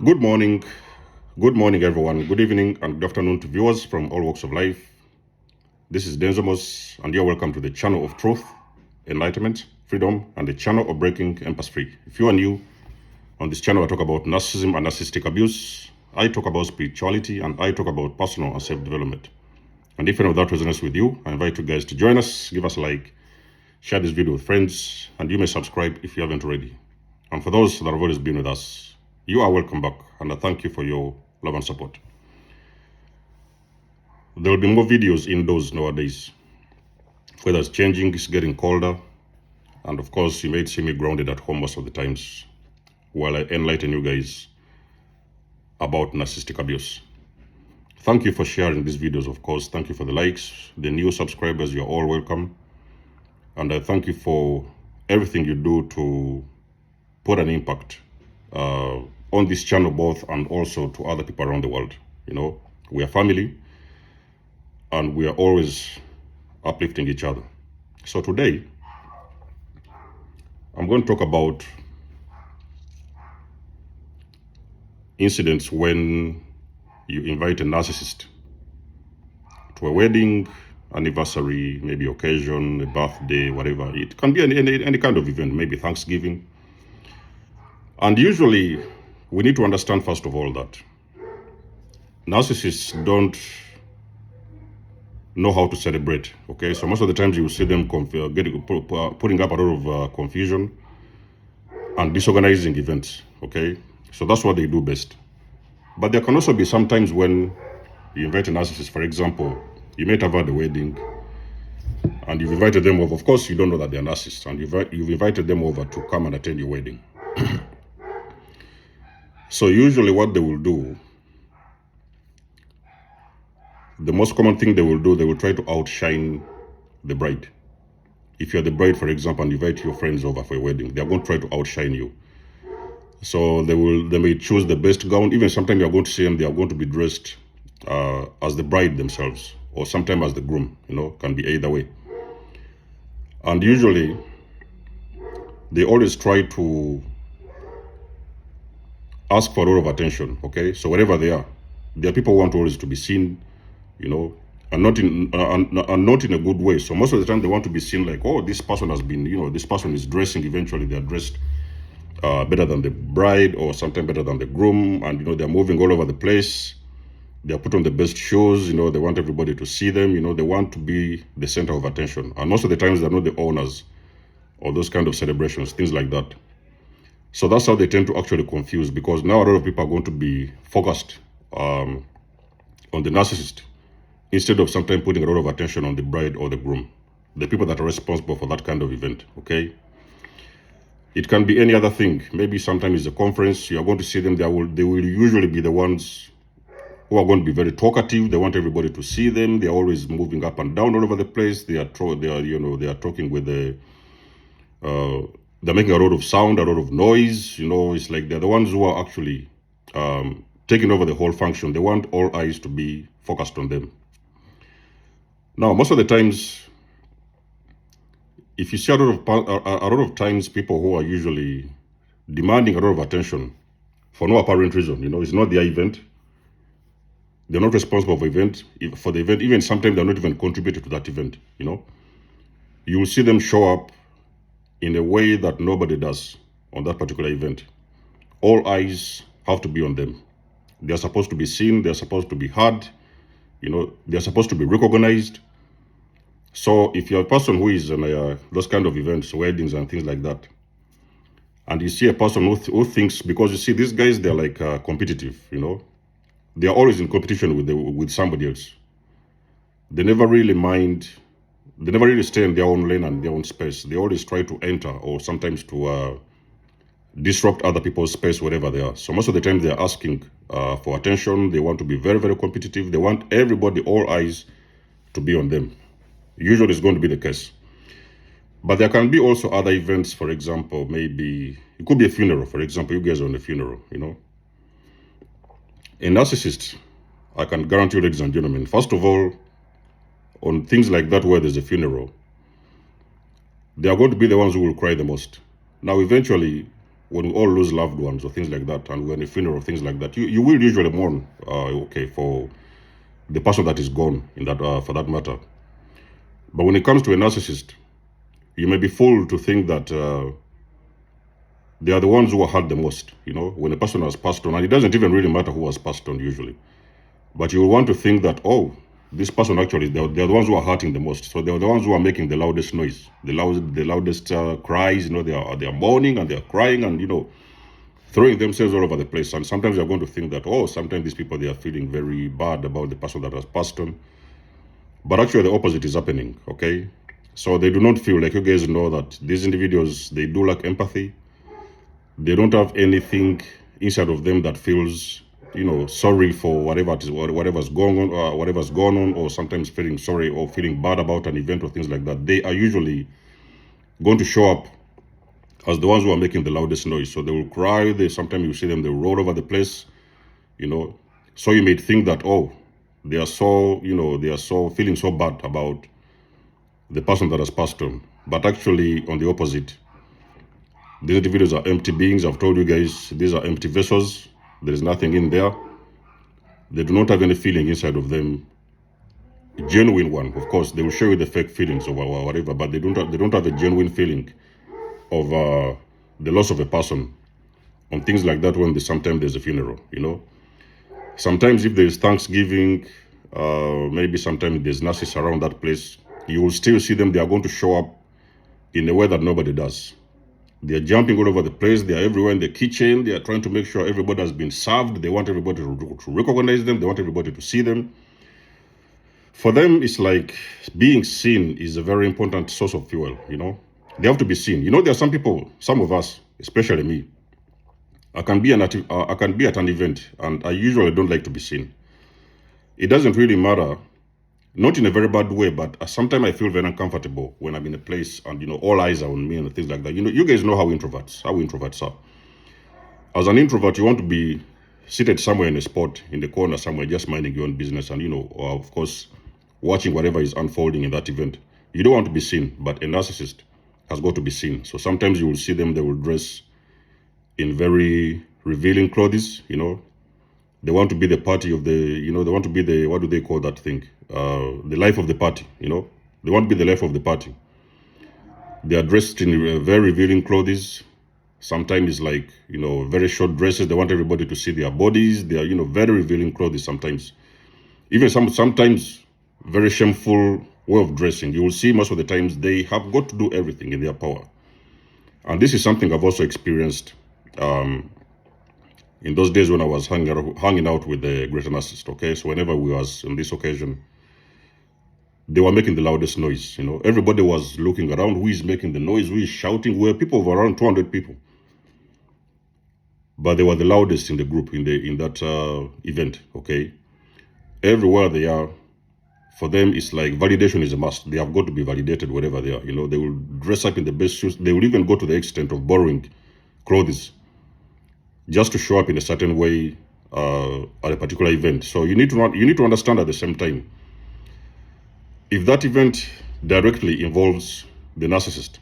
Good morning. Good morning, everyone. Good evening and good afternoon to viewers from all walks of life. This is Denzomos, and you're welcome to the channel of truth, enlightenment, freedom, and the channel of breaking empire free. If you are new on this channel, I talk about narcissism and narcissistic abuse. I talk about spirituality, and I talk about personal and self-development. And if any of that resonates with you, I invite you guys to join us, give us a like, share this video with friends, and you may subscribe if you haven't already. And for those that have always been with us, you are welcome back, and I thank you for your love and support. There will be more videos indoors nowadays. Weather's changing, it's getting colder, and of course, you may see me grounded at home most of the times while I enlighten you guys about narcissistic abuse. Thank you for sharing these videos, of course. Thank you for the likes. The new subscribers, you're all welcome. And I thank you for everything you do to put an impact on this channel, both and also to other people around the world. You know, we are family and we are always uplifting each other. So today, I'm going to talk about incidents when you invite a narcissist to a wedding, anniversary, maybe occasion, a birthday, whatever. It can be any kind of event, maybe Thanksgiving. And usually, we need to understand, first of all, that narcissists don't know how to celebrate, okay? So most of the times you will see them putting up a lot of confusion and disorganizing events, okay? So that's what they do best. But there can also be sometimes when you invite a narcissist, for example, you might have had a wedding and you've invited them over. Of course, you don't know that they're narcissists, and you've invited them over to come and attend your wedding. So usually what they will do, the most common thing they will do, they will try to outshine the bride. If you're the bride, for example, and you invite your friends over for a wedding, they're going to try to outshine you. So they may choose the best gown. Even sometimes you're going to see them, they are going to be dressed as the bride themselves, or sometimes as the groom, can be either way. And usually, they always try to ask for a lot of attention, okay? So wherever they are people who want always to be seen, and not in a good way. So most of the time they want to be seen like, oh, this person has been, this person is dressing. Eventually they're dressed better than the bride, or sometimes better than the groom, and they're moving all over the place. They're put on the best shoes. They want everybody to see them. They want to be the center of attention. And most of the times they're not the owners of those kind of celebrations, things like that. So that's how they tend to actually confuse, because now a lot of people are going to be focused on the narcissist instead of sometimes putting a lot of attention on the bride or the groom, the people that are responsible for that kind of event, okay? It can be any other thing. Maybe sometimes it's a conference. You are going to see them. They will usually be the ones who are going to be very talkative. They want everybody to see them. They are always moving up and down all over the place. They are talking with they're making a lot of sound, a lot of noise. It's like they're the ones who are actually taking over the whole function. They want all eyes to be focused on them. Now, most of the times, if you see a lot of times, people who are usually demanding a lot of attention for no apparent reason, it's not their event. They're not responsible for the event. Even sometimes they're not even contributing to that event, You will see them show up in a way that nobody does on that particular event. All eyes have to be on them. They're supposed to be seen. They're supposed to be heard. They're supposed to be recognized. So if you're a person who is on those kind of events, weddings and things like that, and you see a person who thinks, because you see these guys, they're like competitive, they're always in competition with somebody else. They never really stay in their own lane and their own space. They always try to enter, or sometimes to disrupt other people's space wherever they are. So most of the time they're asking for attention. They want to be very, very competitive. They want everybody, all eyes, to be on them. Usually it's going to be the case. But there can be also other events. For example, maybe it could be a funeral. For example, you guys are on a funeral, A narcissist, I can guarantee you, ladies and gentlemen, first of all, on things like that where there's a funeral, they are going to be the ones who will cry the most. Now, eventually, when we all lose loved ones or things like that, and we're in a funeral, things like that, you will usually mourn, okay, for the person that is gone in that, for that matter. But when it comes to a narcissist, you may be fooled to think that they are the ones who are hurt the most. When a person has passed on, and it doesn't even really matter who has passed on usually, but you will want to think that, oh, this person actually, they're the ones who are hurting the most. So they're the ones who are making the loudest noise, the loudest cries. They are mourning and they're crying and throwing themselves all over the place. And sometimes you're going to think that, oh, sometimes these people, they are feeling very bad about the person that has passed on. But actually the opposite is happening, okay? So they do not feel, like you guys know, that these individuals, they do lack empathy. They don't have anything inside of them that feels, sorry for whatever's going on, whatever's gone on, or sometimes feeling sorry or feeling bad about an event or things like that. They are usually going to show up as the ones who are making the loudest noise. So they will cry. Sometimes you see them, they will roll over the place, So you may think that, oh, they are so feeling so bad about the person that has passed on. But actually, on the opposite, these individuals are empty beings. I've told you guys, these are empty vessels. There is nothing in there. They do not have any feeling inside of them. A genuine one, of course, they will show you the fake feelings or whatever, but they don't have a genuine feeling of the loss of a person on things like that when sometimes there's a funeral, Sometimes if there's Thanksgiving, maybe sometimes there's narcissists around that place, you will still see them. They are going to show up in a way that nobody does. They are jumping all over the place. They are everywhere in the kitchen. They are trying to make sure everybody has been served. They want everybody to recognize them. They want everybody to see them. For them, it's like being seen is a very important source of fuel, They have to be seen. There are some people, some of us, especially me, I can be at an event, and I usually don't like to be seen. It doesn't really matter, not in a very bad way, but sometimes I feel very uncomfortable when I'm in a place and, all eyes are on me and things like that. You guys know how introverts are. As an introvert, you want to be seated somewhere in a spot, in the corner somewhere, just minding your own business and, of course, watching whatever is unfolding in that event. You don't want to be seen, but a narcissist has got to be seen. So sometimes you will see them, they will dress in very revealing clothes, They want to be the party of the, they want to be the, what do they call that thing? The life of the party, They want to be the life of the party. They are dressed in very revealing clothes. Sometimes it's like, very short dresses. They want everybody to see their bodies. They are, very revealing clothes sometimes. Even sometimes very shameful way of dressing. You will see most of the times they have got to do everything in their power. And this is something I've also experienced in those days when I was hanging out with the greater narcissist, okay? So whenever we was on this occasion, they were making the loudest noise, Everybody was looking around, who is making the noise, who is shouting. We were people of around 200 people. But they were the loudest in the group, in that event, okay? Everywhere they are, for them, it's like validation is a must. They have got to be validated wherever they are, They will dress up in the best suits. They will even go to the extent of borrowing clothes just to show up in a certain way at a particular event. So you need to understand at the same time, if that event directly involves the narcissist,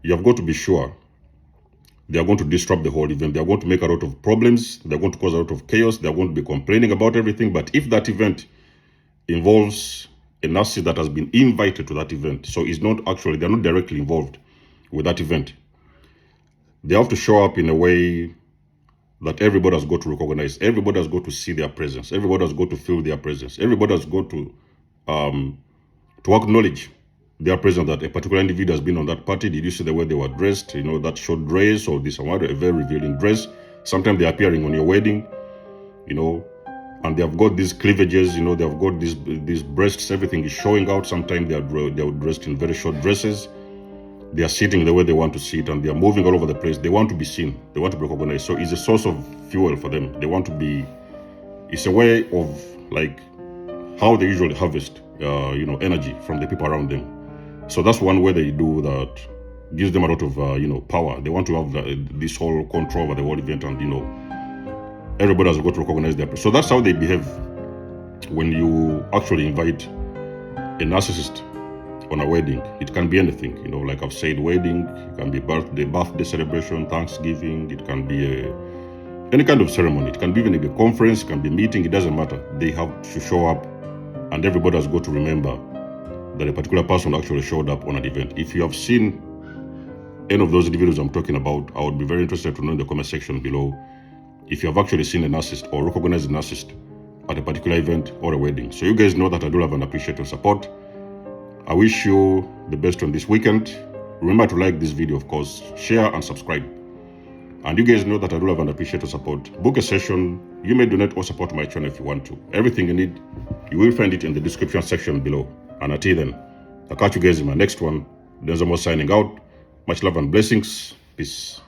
you have got to be sure they are going to disrupt the whole event. They are going to make a lot of problems. They are going to cause a lot of chaos. They are going to be complaining about everything. But if that event involves a narcissist that has been invited to that event, so it's not actually, they're not directly involved with that event, they have to show up in a way that everybody has got to recognize. Everybody has got to see their presence. Everybody has got to feel their presence. Everybody has got to acknowledge their presence, that a particular individual has been on that party. Did you see the way they were dressed? That short dress or this one, a very revealing dress. Sometimes they're appearing on your wedding, and they have got these cleavages, they have got these breasts, everything is showing out. Sometimes they're dressed in very short dresses. They are sitting the way they want to sit, and they are moving all over the place. They want to be seen. They want to be recognized. So it's a source of fuel for them. They want to be, it's a way of like how they usually harvest, energy from the people around them. So that's one way they do that, gives them a lot of, power. They want to have this whole control over the whole event, and, everybody has got to recognize their. So that's how they behave when you actually invite a narcissist on a wedding. It can be anything, you know, like I've said, wedding, it can be birthday celebration, Thanksgiving, it can be any kind of ceremony. It can be even a conference, it can be a meeting, it doesn't matter. They have to show up, and everybody has got to remember that a particular person actually showed up on an event. If you have seen any of those individuals I'm talking about, I would be very interested to know in the comment section below if you have actually seen a narcissist or recognized a narcissist at a particular event or a wedding. So you guys know that I do love and appreciate your support. I wish you the best on this weekend. Remember to like this video, of course, share and subscribe. And you guys know that I do love and appreciate your support. Book a session. You may donate or support my channel if you want to. Everything you need, you will find it in the description section below. And until then, I'll catch you guys in my next one. Denzamo signing out. Much love and blessings. Peace.